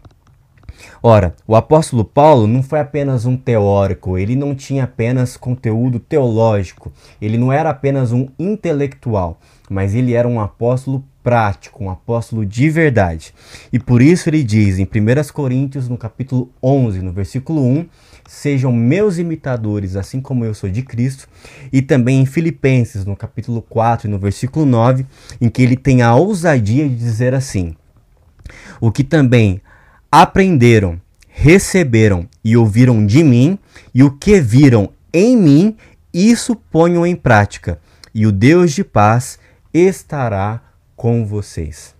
Speaker 1: Ora, o apóstolo Paulo não foi apenas um teórico, ele não tinha apenas conteúdo teológico, ele não era apenas um intelectual, mas ele era um apóstolo prático, um apóstolo de verdade. E por isso ele diz em 1 Coríntios, no capítulo 11, no versículo 1, sejam meus imitadores, assim como eu sou de Cristo, e também em Filipenses, no capítulo 4, no versículo 9, em que ele tem a ousadia de dizer assim: o que também aprenderam, receberam e ouviram de mim, e o que viram em mim, isso ponham em prática, e o Deus de paz estará com vocês.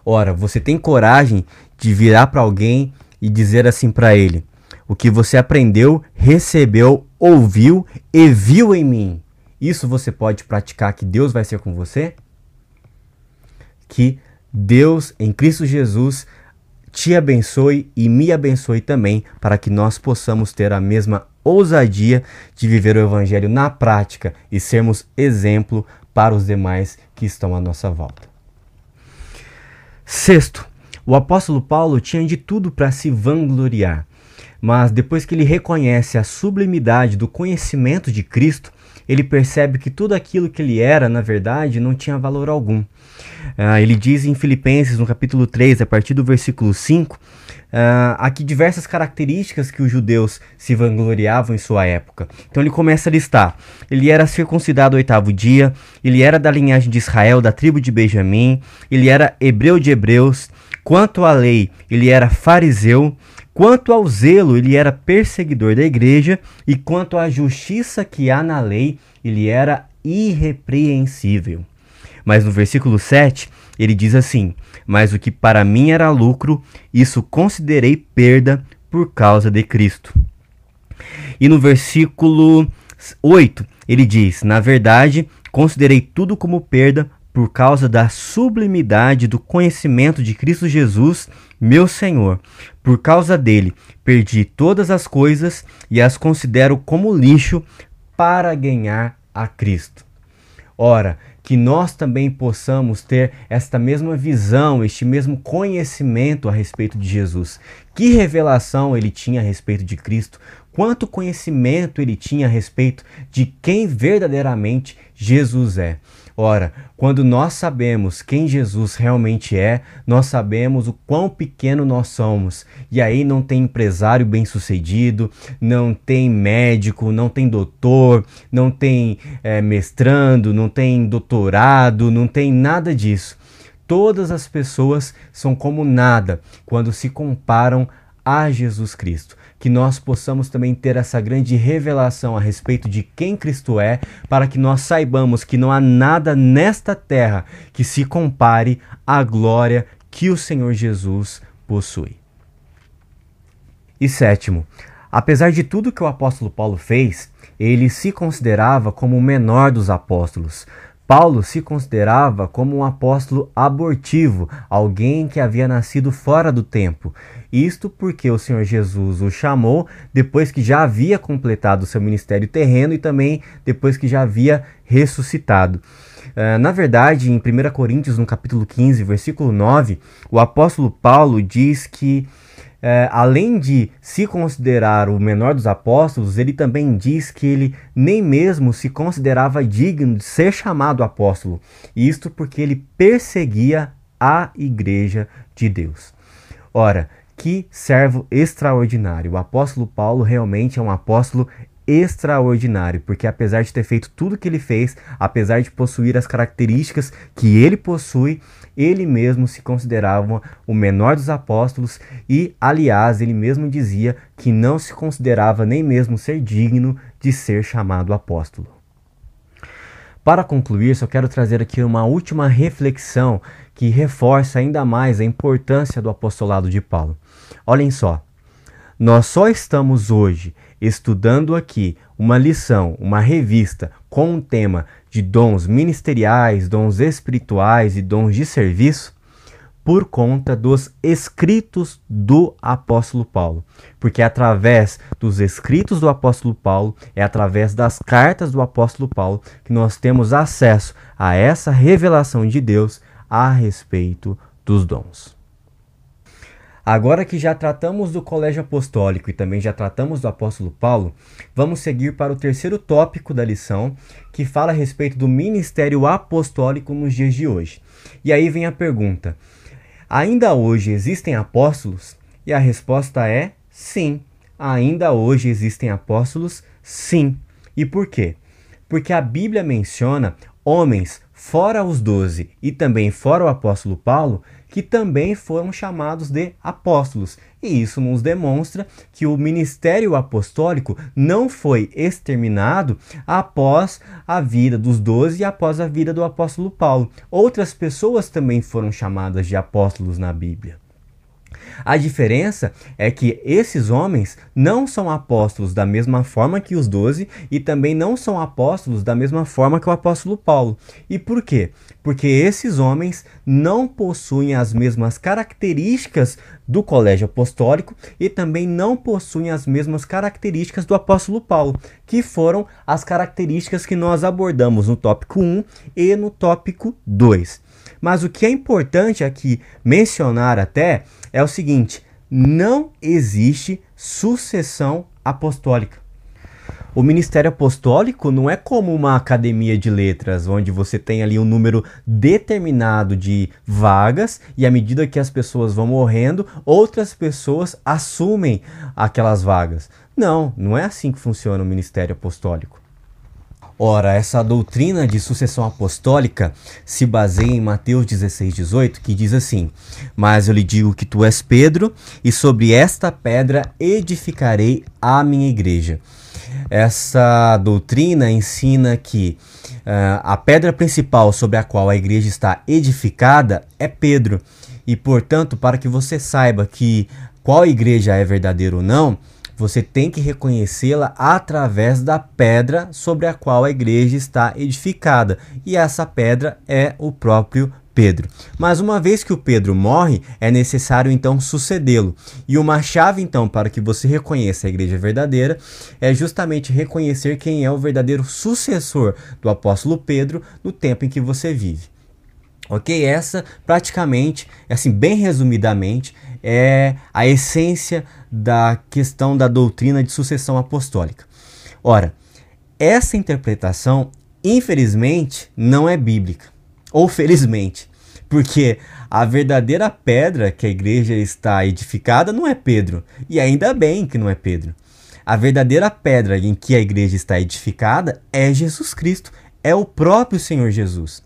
Speaker 1: Ora, você tem coragem de virar para alguém e dizer assim para ele: o que você aprendeu, recebeu, ouviu e viu em mim, isso você pode praticar, que Deus vai ser com você? Que Deus, em Cristo Jesus, te abençoe e me abençoe também, para que nós possamos ter a mesma ousadia de viver o Evangelho na prática e sermos exemplo para os demais que estão à nossa volta. Sexto, o apóstolo Paulo tinha de tudo para se vangloriar, mas depois que ele reconhece a sublimidade do conhecimento de Cristo, ele percebe que tudo aquilo que ele era, na verdade, não tinha valor algum. Ele diz em Filipenses, no capítulo 3, a partir do versículo 5, aqui diversas características que os judeus se vangloriavam em sua época. Então ele começa a listar: ele era circuncidado ao 8º dia, ele era da linhagem de Israel, da tribo de Benjamim, ele era hebreu de hebreus, quanto à lei, ele era fariseu, quanto ao zelo, ele era perseguidor da igreja, e quanto à justiça que há na lei, ele era irrepreensível. Mas no versículo 7, ele diz assim: mas o que para mim era lucro, isso considerei perda por causa de Cristo. E no versículo 8, ele diz: na verdade, considerei tudo como perda por causa da sublimidade do conhecimento de Cristo Jesus, meu Senhor. Por causa dele, perdi todas as coisas e as considero como lixo para ganhar a Cristo. Ora, que nós também possamos ter esta mesma visão, este mesmo conhecimento a respeito de Jesus. Que revelação ele tinha a respeito de Cristo, quanto conhecimento ele tinha a respeito de quem verdadeiramente Jesus é. Ora, quando nós sabemos quem Jesus realmente é, nós sabemos o quão pequeno nós somos. E aí não tem empresário bem-sucedido, não tem médico, não tem doutor, não tem mestrando, não tem doutorado, não tem nada disso. Todas as pessoas são como nada quando se comparam a Jesus Cristo. Que nós possamos também ter essa grande revelação a respeito de quem Cristo é, para que nós saibamos que não há nada nesta terra que se compare à glória que o Senhor Jesus possui. E sétimo, apesar de tudo que o apóstolo Paulo fez, ele se considerava como o menor dos apóstolos. Paulo se considerava como um apóstolo abortivo, alguém que havia nascido fora do tempo. Isto porque o Senhor Jesus o chamou depois que já havia completado o seu ministério terreno e também depois que já havia ressuscitado. Na verdade, em 1 Coríntios, no capítulo 15, versículo 9, o apóstolo Paulo diz que além de se considerar o menor dos apóstolos, ele também diz que ele nem mesmo se considerava digno de ser chamado apóstolo. Isto porque ele perseguia a igreja de Deus. Ora, que servo extraordinário! O apóstolo Paulo realmente é um apóstolo extraordinário, porque apesar de ter feito tudo que ele fez, apesar de possuir as características que ele possui, ele mesmo se considerava o menor dos apóstolos e, aliás, ele mesmo dizia que não se considerava nem mesmo ser digno de ser chamado apóstolo. Para concluir, só quero trazer aqui uma última reflexão que reforça ainda mais a importância do apostolado de Paulo. Olhem só, nós só estamos hoje estudando aqui uma lição, uma revista com o tema de dons ministeriais, dons espirituais e dons de serviço por conta dos escritos do apóstolo Paulo. Porque é através dos escritos do apóstolo Paulo, é através das cartas do apóstolo Paulo que nós temos acesso a essa revelação de Deus a respeito dos dons. Agora que já tratamos do colégio apostólico e também já tratamos do apóstolo Paulo, vamos seguir para o terceiro tópico da lição, que fala a respeito do ministério apostólico nos dias de hoje. E aí vem a pergunta: ainda hoje existem apóstolos? E a resposta é sim. Ainda hoje existem apóstolos? Sim. E por quê? Porque a Bíblia menciona homens fora os 12 e também fora o apóstolo Paulo, que também foram chamados de apóstolos. E isso nos demonstra que o ministério apostólico não foi exterminado após a vida dos 12 e após a vida do apóstolo Paulo. Outras pessoas também foram chamadas de apóstolos na Bíblia. A diferença é que esses homens não são apóstolos da mesma forma que os 12 e também não são apóstolos da mesma forma que o apóstolo Paulo. E por quê? Porque esses homens não possuem as mesmas características do colégio apostólico e também não possuem as mesmas características do apóstolo Paulo, que foram as características que nós abordamos no tópico 1 e no tópico 2. Mas o que é importante aqui mencionar até é o seguinte: não existe sucessão apostólica. O ministério apostólico não é como uma academia de letras, onde você tem ali um número determinado de vagas e à medida que as pessoas vão morrendo, outras pessoas assumem aquelas vagas. Não, não é assim que funciona o ministério apostólico. Ora, essa doutrina de sucessão apostólica se baseia em Mateus 16:18, que diz assim: mas eu lhe digo que tu és Pedro, e sobre esta pedra edificarei a minha igreja. Essa doutrina ensina que a pedra principal sobre a qual a igreja está edificada é Pedro. E, portanto, para que você saiba que qual igreja é verdadeira ou não, você tem que reconhecê-la através da pedra sobre a qual a igreja está edificada. E essa pedra é o próprio Pedro. Mas uma vez que o Pedro morre, é necessário então sucedê-lo. E uma chave então para que você reconheça a igreja verdadeira é justamente reconhecer quem é o verdadeiro sucessor do apóstolo Pedro no tempo em que você vive. Ok? Essa praticamente, assim, bem resumidamente, é a essência da questão da doutrina de sucessão apostólica. Ora, essa interpretação, infelizmente, não é bíblica. Ou felizmente, porque a verdadeira pedra que a igreja está edificada não é Pedro, e ainda bem que não é Pedro. A verdadeira pedra em que a igreja está edificada é Jesus Cristo, é o próprio Senhor Jesus.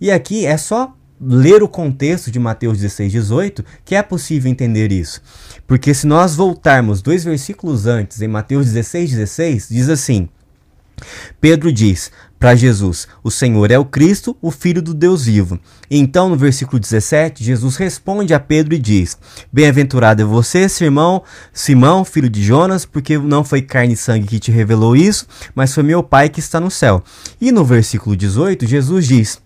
Speaker 1: E aqui é só ler o contexto de Mateus 16:18 que é possível entender isso. Porque se nós voltarmos 2 versículos antes, em Mateus 16:16, diz assim: Pedro diz para Jesus: o Senhor é o Cristo, o Filho do Deus vivo. E então, no versículo 17, Jesus responde a Pedro e diz: bem-aventurado é você, Simão, filho de Jonas, porque não foi carne e sangue que te revelou isso, mas foi meu Pai que está no céu. E no versículo 18, Jesus diz: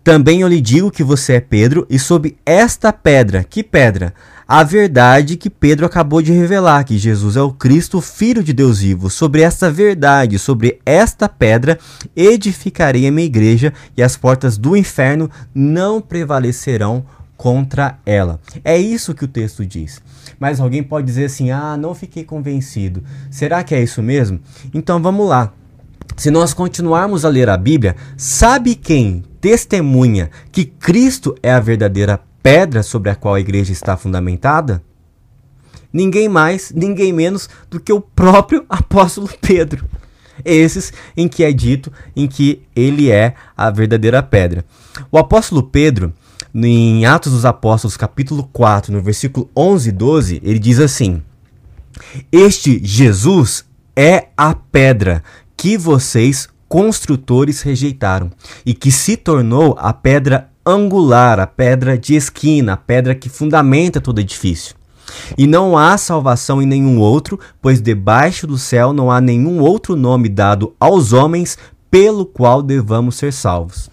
Speaker 1: também eu lhe digo que você é Pedro, e sob esta pedra, que pedra? A verdade que Pedro acabou de revelar, que Jesus é o Cristo, o Filho de Deus vivo. Sobre esta verdade, sobre esta pedra, edificarei a minha igreja, e as portas do inferno não prevalecerão contra ela. É isso que o texto diz. Mas alguém pode dizer assim: não fiquei convencido. Será que é isso mesmo? Então vamos lá. Se nós continuarmos a ler a Bíblia, sabe quem testemunha que Cristo é a verdadeira pedra sobre a qual a igreja está fundamentada? Ninguém mais, ninguém menos do que o próprio apóstolo Pedro. Esses em que é dito em que ele é a verdadeira pedra. O apóstolo Pedro, em Atos dos Apóstolos, capítulo 4, no versículo 11 e 12, ele diz assim: este Jesus é a pedra que vocês, construtores, rejeitaram, e que se tornou a pedra angular, a pedra de esquina, a pedra que fundamenta todo edifício. E não há salvação em nenhum outro, pois debaixo do céu não há nenhum outro nome dado aos homens pelo qual devamos ser salvos.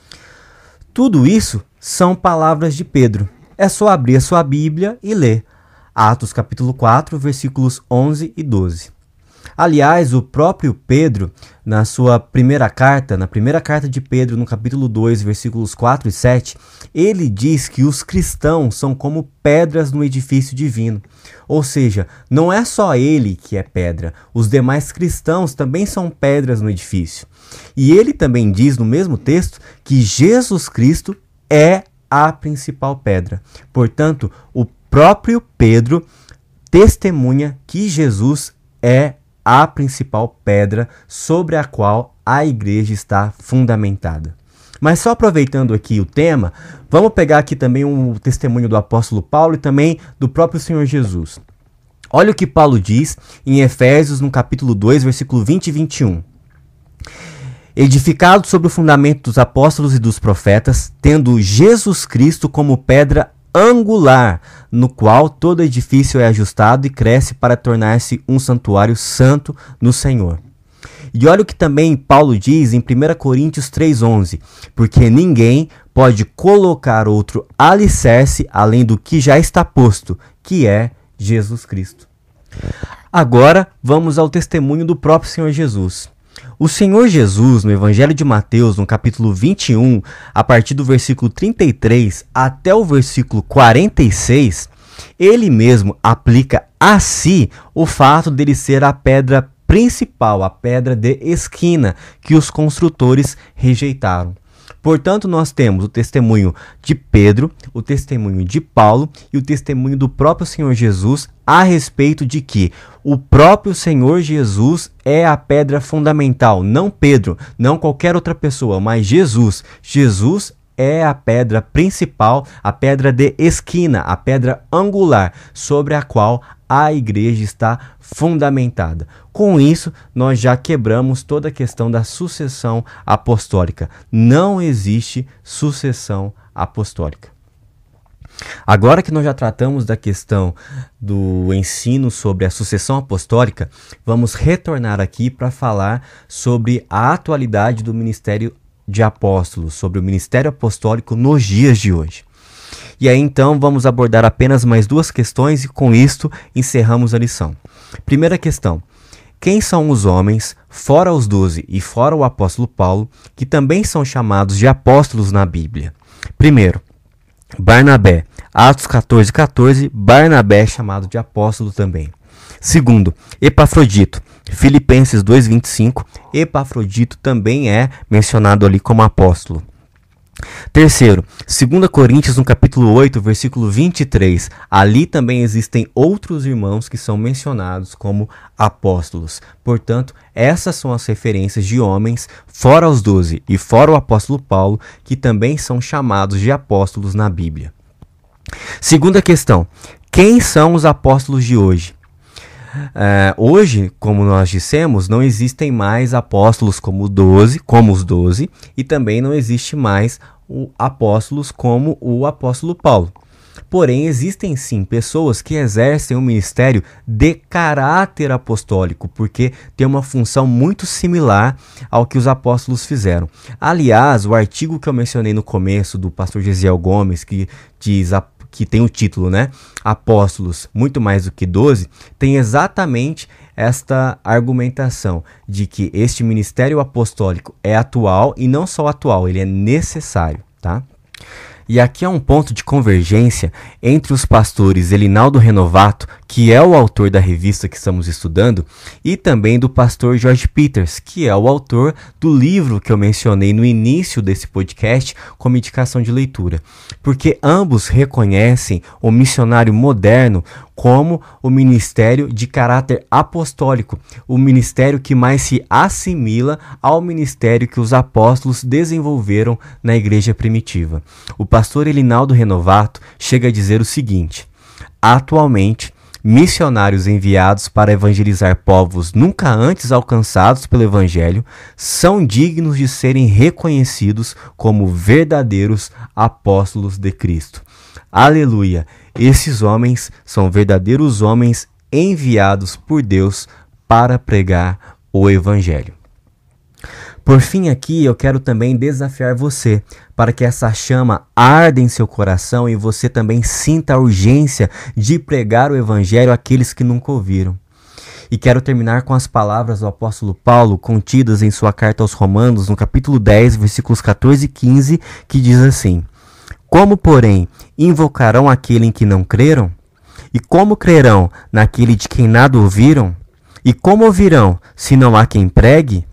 Speaker 1: Tudo isso são palavras de Pedro. É só abrir a sua Bíblia e ler. Atos capítulo 4, versículos 11 e 12. Aliás, o próprio Pedro, na primeira carta de Pedro, no capítulo 2, versículos 4 e 7, ele diz que os cristãos são como pedras no edifício divino. Ou seja, não é só ele que é pedra, os demais cristãos também são pedras no edifício. E ele também diz no mesmo texto que Jesus Cristo é a principal pedra. Portanto, o próprio Pedro testemunha que Jesus é a principal pedra sobre a qual a igreja está fundamentada. Mas só aproveitando aqui o tema, vamos pegar aqui também um testemunho do apóstolo Paulo e também do próprio Senhor Jesus. Olha o que Paulo diz em Efésios, no capítulo 2, versículo 20 e 21. Edificado sobre o fundamento dos apóstolos e dos profetas, tendo Jesus Cristo como pedra angular, no qual todo edifício é ajustado e cresce para tornar-se um santuário santo no Senhor. E olha o que também Paulo diz em 1 Coríntios 3,11, porque ninguém pode colocar outro alicerce além do que já está posto, que é Jesus Cristo. Agora vamos ao testemunho do próprio Senhor Jesus. O Senhor Jesus, no Evangelho de Mateus, no capítulo 21, a partir do versículo 33 até o versículo 46, ele mesmo aplica a si o fato dele ser a pedra principal, a pedra de esquina que os construtores rejeitaram. Portanto, nós temos o testemunho de Pedro, o testemunho de Paulo e o testemunho do próprio Senhor Jesus a respeito de que o próprio Senhor Jesus é a pedra fundamental, não Pedro, não qualquer outra pessoa, mas Jesus. Jesus é a pedra principal, a pedra de esquina, a pedra angular sobre a qual a igreja está fundamentada. Com isso, nós já quebramos toda a questão da sucessão apostólica. Não existe sucessão apostólica. Agora que nós já tratamos da questão do ensino sobre a sucessão apostólica, vamos retornar aqui para falar sobre a atualidade do ministério de apóstolos, sobre o ministério apostólico nos dias de hoje. E aí então vamos abordar apenas mais 2 questões e com isto encerramos a lição. Primeira questão: quem são os homens, fora os 12 e fora o apóstolo Paulo, que também são chamados de apóstolos na Bíblia? Primeiro, Barnabé. Atos 14:14, Barnabé é chamado de apóstolo também. Segundo, Epafrodito. Filipenses 2:25, Epafrodito também é mencionado ali como apóstolo. Terceiro, 2 Coríntios no capítulo 8, versículo 23. Ali também existem outros irmãos que são mencionados como apóstolos. Portanto, essas são as referências de homens, fora os 12 e fora o apóstolo Paulo, que também são chamados de apóstolos na Bíblia. Segunda questão: quem são os apóstolos de hoje? Hoje, como nós dissemos, não existem mais apóstolos como os 12, e também não existe mais apóstolos como o apóstolo Paulo. Porém, existem sim pessoas que exercem um ministério de caráter apostólico, porque tem uma função muito similar ao que os apóstolos fizeram. Aliás, o artigo que eu mencionei no começo do pastor Gesiel Gomes, que diz que tem o título, né? Apóstolos, muito mais do que 12, tem exatamente esta argumentação de que este ministério apostólico é atual, e não só atual, ele é necessário, tá? E aqui há um ponto de convergência entre os pastores Elinaldo Renovato, que é o autor da revista que estamos estudando, e também do pastor George Peters, que é o autor do livro que eu mencionei no início desse podcast como indicação de leitura. Porque ambos reconhecem o missionário moderno como o ministério de caráter apostólico, o ministério que mais se assimila ao ministério que os apóstolos desenvolveram na igreja primitiva. O pastor Elinaldo Renovato chega a dizer o seguinte: atualmente, missionários enviados para evangelizar povos nunca antes alcançados pelo evangelho são dignos de serem reconhecidos como verdadeiros apóstolos de Cristo. Aleluia! Esses homens são verdadeiros homens enviados por Deus para pregar o evangelho. Por fim, aqui eu quero também desafiar você para que essa chama arda em seu coração e você também sinta a urgência de pregar o evangelho àqueles que nunca ouviram. E quero terminar com as palavras do apóstolo Paulo contidas em sua carta aos Romanos, no capítulo 10, versículos 14 e 15, que diz assim: como, porém, invocarão aquele em que não creram? E como crerão naquele de quem nada ouviram? E como ouvirão, se não há quem pregue?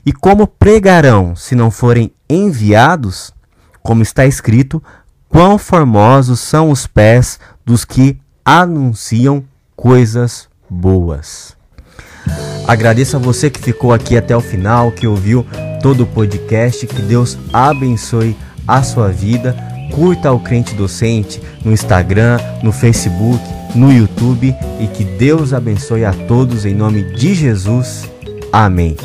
Speaker 1: E como pregarão, se não forem enviados? Como está escrito: quão formosos são os pés dos que anunciam coisas boas. Agradeço a você que ficou aqui até o final, que ouviu todo o podcast. Que Deus abençoe a sua vida. Curta o Crente Docente no Instagram, no Facebook, no YouTube, e que Deus abençoe a todos em nome de Jesus. Amém.